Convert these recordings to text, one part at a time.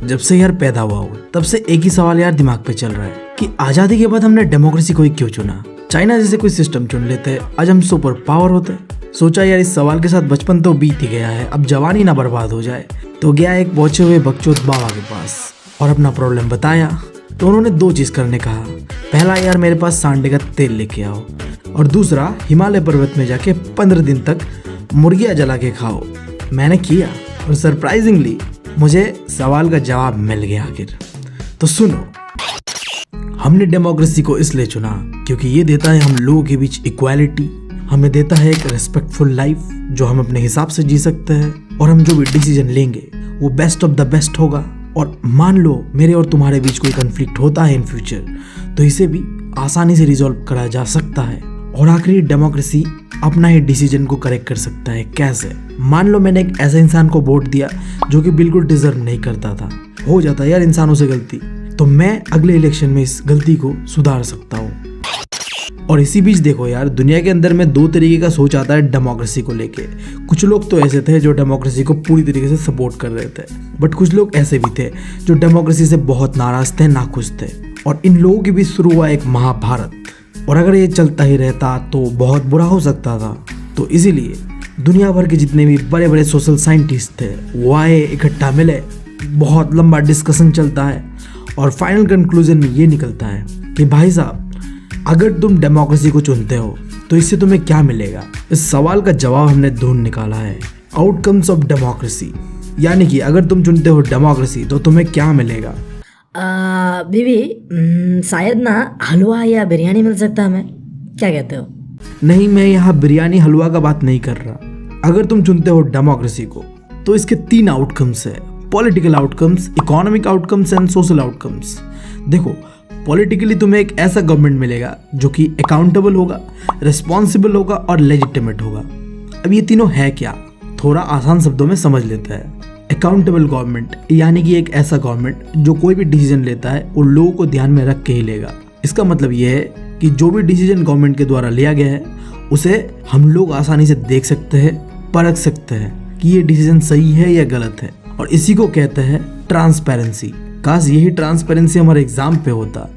जब से यार पैदा हुआ हूँ तब से एक ही सवाल यार दिमाग पे चल रहा है कि आजादी के बाद हमने डेमोक्रेसी को ही क्यों चुना। चाइना जैसे कोई सिस्टम चुन लेते, आज हम सुपर पावर होते। सोचा यार इस सवाल के साथ बचपन तो बीत ही गया है, अब जवानी ना बर्बाद हो जाए। तो गया एक पहुंचे हुए बकचोद बाबा के पास और अपना प्रॉब्लम बताया। तो उन्होंने 2 चीज करने कहा, पहला यार मेरे पास सांडे का तेल लेके आओ, और दूसरा हिमालय पर्वत में जाके 15 दिन तक मुर्गियाँ जला के खाओ। मैंने किया और सरप्राइजिंगली मुझे सवाल का जवाब मिल गया आखिर। तो सुनो, हमने डेमोक्रेसी को इसलिए चुना क्योंकि ये देता है हम लोगों के बीच इक्वालिटी, हमें देता है एक रेस्पेक्टफुल लाइफ जो हम अपने हिसाब से जी सकते हैं, और हम जो भी डिसीजन लेंगे वो बेस्ट ऑफ द बेस्ट होगा। और मान लो मेरे और तुम्हारे बीच कोई कंफ्लिक्ट होता है इन फ्यूचर, तो इसे भी आसानी से रिजॉल्व करा जा सकता है। और आखिरी डेमोक्रेसी अपना ही डिसीजन को करेक्ट कर सकता है। कैसे? मान लो मैंने एक ऐसे इंसान को वोट दिया जो कि बिल्कुल डिजर्व नहीं करता था, हो जाता है यार इंसानों से गलती, तो मैं अगले इलेक्शन में इस गलती को सुधार सकता हूँ। और इसी बीच देखो यार, दुनिया के अंदर में 2 तरीके का सोच आता है डेमोक्रेसी को लेके। कुछ लोग तो ऐसे थे जो डेमोक्रेसी को पूरी तरीके से सपोर्ट कर रहे थे, बट कुछ लोग ऐसे भी थे जो डेमोक्रेसी से बहुत नाराज थे, नाखुश थे। और इन लोगों के बीच शुरू हुआ एक महाभारत, और अगर ये चलता ही रहता तो बहुत बुरा हो सकता था। तो इसीलिए दुनिया भर के जितने भी बड़े बड़े सोशल साइंटिस्ट थे वो आए, इकट्ठा मिले, बहुत लंबा डिस्कशन चलता है, और फाइनल कंक्लूजन में ये निकलता है कि भाई साहब, अगर तुम डेमोक्रेसी को चुनते हो तो इससे तुम्हें क्या मिलेगा। इस सवाल का जवाब हमने ढूंढ निकाला है, आउटकम्स ऑफ डेमोक्रेसी। यानी कि अगर तुम चुनते हो डेमोक्रेसी तो तुम्हें क्या मिलेगा। बीबी, शायद ना हलवा या बिरयानी मिल सकता है, हमें क्या कहते हो? नहीं, मैं यहाँ बिरयानी हलवा का बात नहीं कर रहा। अगर तुम चुनते हो डेमोक्रेसी को तो इसके 3 आउटकम्स है, political outcomes, economic outcomes and social outcomes. देखो, पॉलिटिकली तुम्हें एक ऐसा गवर्नमेंट मिलेगा जो कि अकाउंटेबल होगा, रिस्पॉन्सिबल होगा और लेजिटिमेट होगा। अब ये तीनों है क्या, थोड़ा आसान शब्दों में समझ लेते हैं। अकाउंटेबल गवर्नमेंट यानी कि एक ऐसा गवर्नमेंट जो कोई भी डिसीजन लेता है वो लोगों को ध्यान में रख के ही लेगा। इसका मतलब ये है कि जो भी डिसीजन गवर्नमेंट के द्वारा लिया गया है उसे हम लोग आसानी से देख सकते हैं, परख सकते हैं कि ये डिसीजन सही है या गलत है, और इसी को कहते हैं ट्रांसपेरेंसी। काश यही ट्रांसपेरेंसी हमारे एग्जाम पे होता।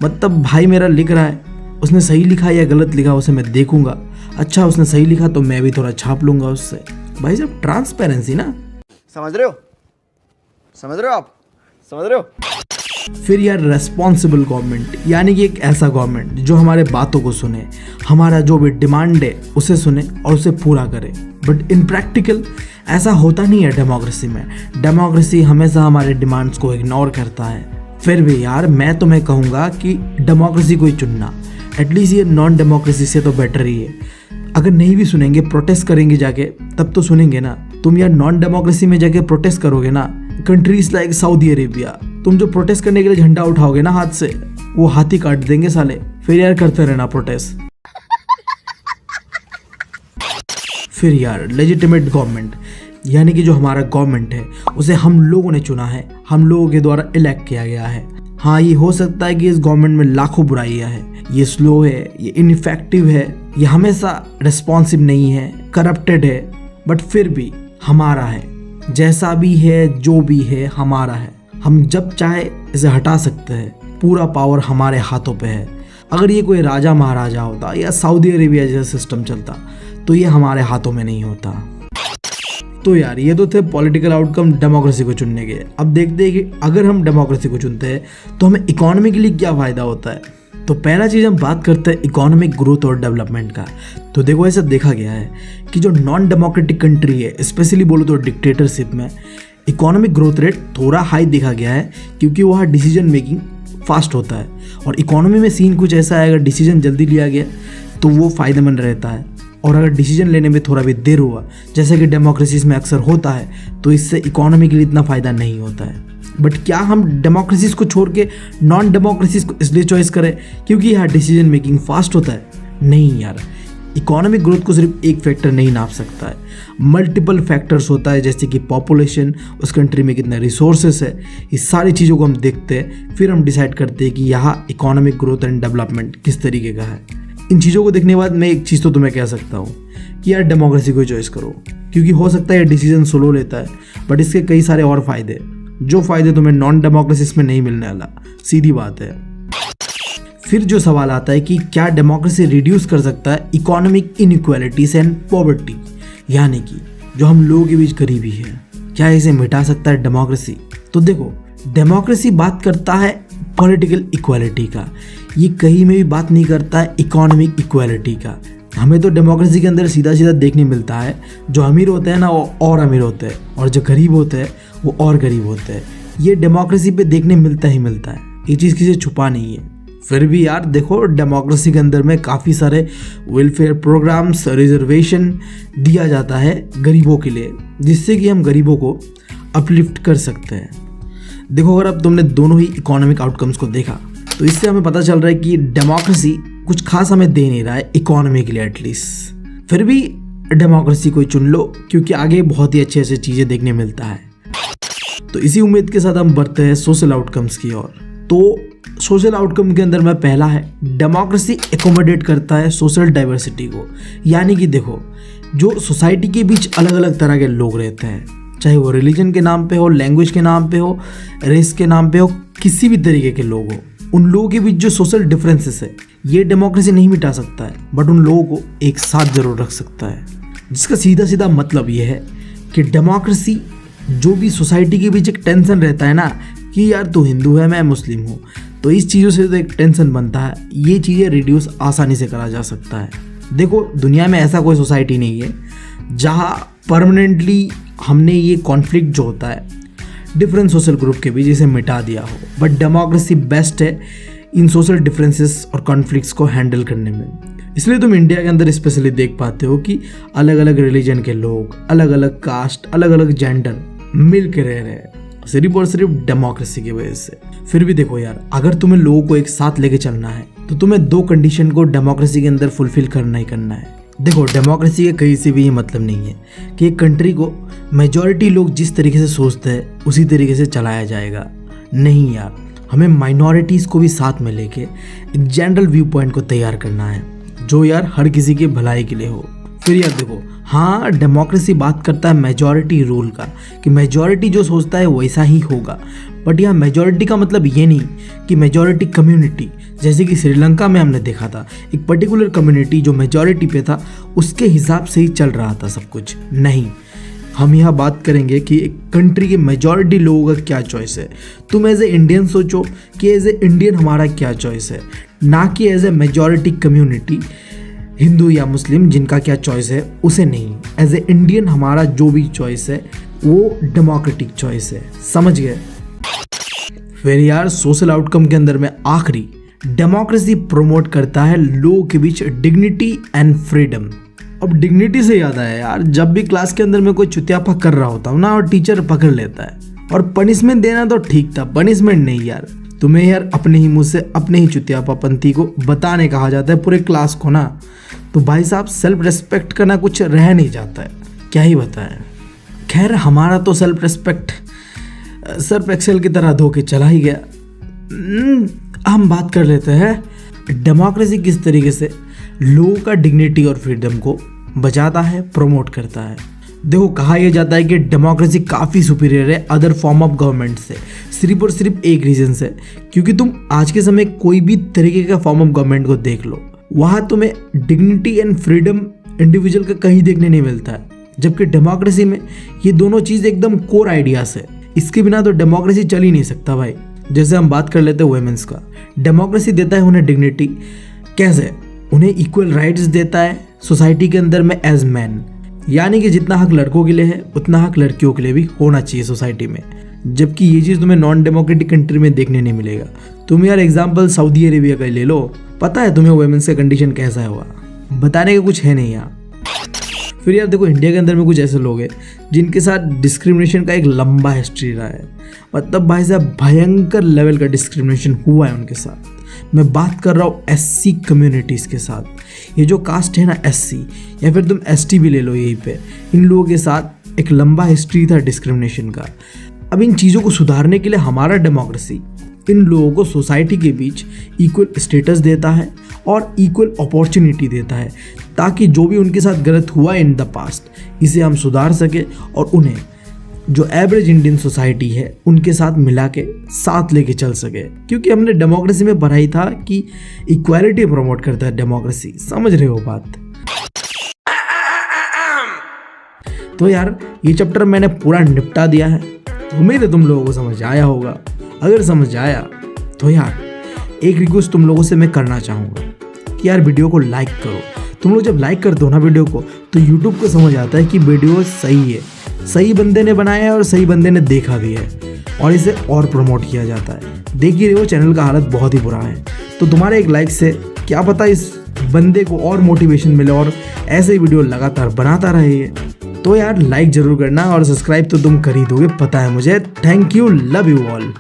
मतलब भाई मेरा लिख रहा है, उसने सही लिखा या गलत लिखा उसे मैं देखूंगा, अच्छा उसने सही लिखा तो मैं भी थोड़ा छाप लूंगा उससे। भाई साहब, ट्रांसपेरेंसी ना, समझ रहे हो? समझ रहे हो आप? समझ रहे हो? फिर यार रेस्पॉन्सिबल गवर्नमेंट यानी कि एक ऐसा गवर्नमेंट जो हमारे बातों को सुने, हमारा जो भी डिमांड है उसे सुने और उसे पूरा करे। बट इन प्रैक्टिकल ऐसा होता नहीं है डेमोक्रेसी में। डेमोक्रेसी हमेशा हमारे डिमांड्स को इग्नोर करता है। फिर भी यार मैं तुम्हें कहूँगा कि डेमोक्रेसी को ही चुनना, एटलीस्ट ये नॉन डेमोक्रेसी से तो बेटर ही है। अगर नहीं भी सुनेंगे, प्रोटेस्ट करेंगे जाके, तब तो सुनेंगे ना। तुम यार नॉन डेमोक्रेसी में जाके प्रोटेस्ट करोगे ना, कंट्रीज लाइक सऊदी अरेबिया, तुम जो प्रोटेस्ट करने के लिए झंडा उठाओगे ना हाथ से, वो हाथी काट देंगे साले। फिर यार करते रहना प्रोटेस्ट। फिर यार लेजिटिमेट गवर्नमेंट यानी कि जो हमारा गवर्नमेंट है उसे हम लोगों ने चुना है, हम लोगों के द्वारा इलेक्ट किया गया है। हाँ, ये हो सकता है कि इस गवर्नमेंट में लाखों बुराइयां हैं, ये स्लो है, ये इनइफेक्टिव है, ये हमेशा रिस्पॉन्सिव नहीं है, करप्टेड है, बट फिर भी हमारा है। जैसा भी है, जो भी है, हमारा है। हम जब चाहे इसे हटा सकते हैं, पूरा पावर हमारे हाथों पे है। अगर ये कोई राजा महाराजा होता या सऊदी अरेबिया जैसा सिस्टम चलता तो ये हमारे हाथों में नहीं होता। तो यार ये तो थे पॉलिटिकल आउटकम डेमोक्रेसी को चुनने के। अब देखते हैं कि अगर हम डेमोक्रेसी को चुनते हैं तो हमें इकोनॉमिकली क्या फ़ायदा होता है। तो पहला चीज़ हम बात करते हैं इकोनॉमिक ग्रोथ और डेवलपमेंट का। तो देखो, ऐसा देखा गया है कि जो नॉन डेमोक्रेटिक कंट्री है, स्पेशली बोलो तो डिक्टेटरशिप में, इकोनॉमिक ग्रोथ रेट थोड़ा हाई देखा गया है क्योंकि वहाँ डिसीजन मेकिंग फास्ट होता है। और इकोनॉमी में सीन कुछ ऐसा है, अगर डिसीजन जल्दी लिया गया तो वो फ़ायदेमंद रहता है, और अगर डिसीजन लेने में थोड़ा भी देर हुआ, जैसे कि डेमोक्रेसीज में अक्सर होता है, तो इससे इकोनॉमी के लिए इतना फ़ायदा नहीं होता है। बट क्या हम डेमोक्रेसीज को छोड़ के नॉन डेमोक्रेसीज को इसलिए चॉइस करें क्योंकि यहाँ डिसीजन मेकिंग फास्ट होता है? नहीं यार, इकोनॉमिक ग्रोथ को सिर्फ एक फैक्टर नहीं नाप सकता है, मल्टीपल फैक्टर्स होता है, जैसे कि पॉपुलेशन, उस कंट्री में कितने रिसोर्सेस है, इस सारी चीज़ों को हम देखते हैं, फिर हम डिसाइड करते हैं कि यहाँ इकोनॉमिक ग्रोथ एंड डेवलपमेंट किस तरीके का है। इन चीज़ों को देखने के बाद मैं एक चीज़ तो तुम्हें कह सकता हूँ कि यार डेमोक्रेसी को चॉइस करो, क्योंकि हो सकता है ये डिसीजन स्लो लेता है बट इसके कई सारे और फायदे। जो फायदे तुम्हें नॉन डेमोक्रेसी में नहीं मिलने वाला, सीधी बात है। फिर जो सवाल आता है कि क्या डेमोक्रेसी रिड्यूस कर सकता है इकोनॉमिक इनइक्वालिटीज एंड पॉवर्टी, यानी कि जो हम लोगों के बीच गरीबी है, क्या इसे मिटा सकता है डेमोक्रेसी? तो देखो, डेमोक्रेसी बात करता है पॉलिटिकल इक्वालिटी का, ये कहीं में भी बात नहीं करता है इकोनॉमिक इक्वालिटी का। हमें तो डेमोक्रेसी के अंदर सीधा सीधा देखने मिलता है, जो अमीर होते हैं ना वो और अमीर होते हैं, और जो गरीब होते हैं वो और गरीब होते हैं। ये डेमोक्रेसी पे देखने मिलता ही मिलता है, ये चीज़ किसी छुपा नहीं है। फिर भी यार देखो, डेमोक्रेसी के अंदर में काफ़ी सारे वेलफेयर प्रोग्राम्स, रिजर्वेशन दिया जाता है गरीबों के लिए, जिससे कि हम गरीबों को अपलिफ्ट कर सकते हैं। देखो, अगर अब तुमने दोनों ही इकोनॉमिक आउटकम्स को देखा तो इससे हमें पता चल रहा है कि डेमोक्रेसी कुछ खास हमें दे नहीं रहा है इकोनॉमी के लिए एटलीस्ट। फिर भी डेमोक्रेसी को चुन लो, क्योंकि आगे बहुत ही अच्छे अच्छे चीज़ें देखने मिलता है। तो इसी उम्मीद के साथ हम बढ़ते हैं सोशल आउटकम्स की ओर। तो सोशल आउटकम के अंदर में पहला है, डेमोक्रेसी एकोमोडेट करता है सोशल डाइवर्सिटी को। यानी कि देखो, जो सोसाइटी के बीच अलग अलग तरह के लोग रहते हैं, चाहे वो रिलीजन के नाम पे हो, लैंग्वेज के नाम पे हो, रेस के नाम पे हो, किसी भी तरीके के लोग हो, उन लोगों के बीच जो सोशल डिफरेंसेस है ये डेमोक्रेसी नहीं मिटा सकता है, बट उन लोगों को एक साथ जरूर रख सकता है। जिसका सीधा सीधा मतलब ये है कि डेमोक्रेसी जो भी सोसाइटी के बीच एक टेंशन रहता है ना कि यार तू हिंदू है मैं मुस्लिम हूँ, तो इस चीज़ों से तो एक टेंशन बनता है, ये चीज़ें रिड्यूस आसानी से करा जा सकता है। देखो, दुनिया में ऐसा कोई सोसाइटी नहीं है जहाँ परमानेंटली हमने ये कॉन्फ्लिक्ट जो होता है डिफरेंट सोशल ग्रुप के बीच इसे मिटा दिया हो, बट डेमोक्रेसी बेस्ट है इन सोशल डिफरेंसेस और कॉन्फ्लिक्ट्स को हैंडल करने में। इसलिए तुम इंडिया के अंदर स्पेशली देख पाते हो कि अलग अलग रिलीजन के लोग, अलग अलग कास्ट, अलग अलग जेंडर मिल के रह रहे हैं, सिर्फ और सिर्फ डेमोक्रेसी की वजह से। फिर भी देखो यार, अगर तुम्हें लोगों को एक साथ लेके चलना है तो तुम्हें दो कंडीशन को डेमोक्रेसी के अंदर फुलफिल करना ही करना है। देखो, डेमोक्रेसी के कहीं से भी ये मतलब नहीं है कि एक कंट्री को मेजॉरिटी लोग जिस तरीके से सोचते हैं उसी तरीके से चलाया जाएगा। नहीं यार, हमें माइनॉरिटीज़ को भी साथ में लेके एक जनरल व्यू पॉइंट को तैयार करना है, जो यार हर किसी की भलाई के लिए हो। फिर यार देखो, हाँ, डेमोक्रेसी बात करता है मेजॉरिटी रूल का, कि मेजॉरिटी जो सोचता है वैसा ही होगा, बट यहाँ मेजॉरिटी का मतलब ये नहीं कि मेजॉरिटी कम्युनिटी, जैसे कि श्रीलंका में हमने देखा था एक पर्टिकुलर कम्युनिटी जो मेजॉरिटी पे था उसके हिसाब से ही चल रहा था सब कुछ। नहीं, हम यहाँ बात करेंगे कि एक कंट्री के मेजॉरिटी लोगों का क्या चॉइस है। तुम एज ए इंडियन सोचो कि एज ए इंडियन हमारा क्या चॉइस है, ना कि as a majority community Hindu या मुस्लिम जिनका क्या चॉइस है उसे नहीं। एज ए इंडियन हमारा जो भी चॉइस है वो डेमोक्रेटिक चॉइस है, समझ गए? फिर यार सोशल आउटकम के अंदर में आखिरी, डेमोक्रेसी प्रमोट करता है लोगों के बीच डिग्निटी एंड फ्रीडम। अब डिग्निटी से याद आया यार, जब भी क्लास के अंदर में कोई चुतियापा कर रहा होता हूँ ना और टीचर पकड़ लेता है, और पनिशमेंट देना तो ठीक था, पनिशमेंट नहीं यार, तुम्हें यार अपने ही मुंह से अपने ही चुतियापापंती को बताने कहा जाता है पूरे क्लास को ना, तो भाई साहब सेल्फ रेस्पेक्ट करना कुछ रह नहीं जाता है, क्या ही बताएं। खैर, हमारा तो सेल्फ रेस्पेक्ट सर्फ एक्सेल की तरह धो के चला ही गया। हम बात कर लेते हैं डेमोक्रेसी किस तरीके से लोगों का डिग्निटी और फ्रीडम को बचाता है, प्रमोट करता है। देखो, कहा यह जाता है कि डेमोक्रेसी काफ़ी सुपीरियर है अदर फॉर्म ऑफ गवर्नमेंट से, सिर्फ और सिर्फ एक रीज़न से, क्योंकि तुम आज के समय कोई भी तरीके का फॉर्म ऑफ गवर्नमेंट को देख लो, वहाँ तुम्हें डिग्निटी एंड फ्रीडम इंडिविजुअल का कहीं देखने नहीं मिलता है, जबकि डेमोक्रेसी में ये दोनों चीज़ एकदम कोर आइडियाज़ है। इसके बिना तो डेमोक्रेसी चल ही नहीं सकता भाई। जैसे हम बात कर लेते हैं वुमेन्स का, डेमोक्रेसी देता है उन्हें डिग्निटी, कैसे? उन्हें इक्वल राइट्स देता है सोसाइटी के अंदर में एज मैन, यानी कि जितना हक लड़कों के लिए है उतना हक लड़कियों के लिए भी होना चाहिए सोसाइटी में, जबकि ये चीज़ तुम्हें नॉन डेमोक्रेटिक कंट्री में देखने नहीं मिलेगा। तुम यार एग्जाम्पल सऊदी अरेबिया का ले लो, पता है तुम्हें वुमेन्स का कंडीशन कैसा है, हुआ बताने का कुछ है नहीं यहाँ। फिर यार देखो, इंडिया के अंदर में कुछ ऐसे लोग हैं जिनके साथ डिस्क्रिमिनेशन का एक लंबा हिस्ट्री रहा है, मतलब भाई साहब भयंकर लेवल का डिस्क्रिमिनेशन हुआ है उनके साथ। मैं बात कर रहा हूँ एससी कम्युनिटीज़ के साथ। ये जो कास्ट है ना एससी, या फिर तुम एसटी भी ले लो, यहीं पे इन लोगों के साथ एक लंबा हिस्ट्री था डिस्क्रिमिनेशन का। अब इन चीज़ों को सुधारने के लिए हमारा डेमोक्रेसी इन लोगों को सोसाइटी के बीच इक्वल स्टेटस देता है और इक्वल अपॉर्चुनिटी देता है, ताकि जो भी उनके साथ गलत हुआ इन द पास्ट इसे हम सुधार सके और उन्हें जो एवरेज इंडियन सोसाइटी है उनके साथ मिला के साथ लेके चल सके, क्योंकि हमने डेमोक्रेसी में पढ़ा ही था कि इक्वालिटी प्रमोट करता है डेमोक्रेसी। समझ रहे हो बात? तो यार ये चैप्टर मैंने पूरा निपटा दिया है। उम्मीद है तुम लोगों को समझ आया होगा। अगर समझ आया तो यार एक रिक्वेस्ट तुम लोगों से मैं करना चाहूँगा कि यार वीडियो को लाइक करो। तुम लोग जब लाइक करते हो ना वीडियो को, तो यूट्यूब को समझ आता है कि वीडियो सही है, सही बंदे ने बनाया है और सही बंदे ने देखा भी है, और इसे और प्रमोट किया जाता है। देख ही रहे हो चैनल का हालत बहुत ही बुरा है। तो तुम्हारे एक लाइक से क्या पता इस बंदे को और मोटिवेशन मिले और ऐसे ही वीडियो लगातार बनाता रहे ये। तो यार लाइक जरूर करना और सब्सक्राइब तो तुम कर ही दोगे, पता है मुझे। Thank you, love you all.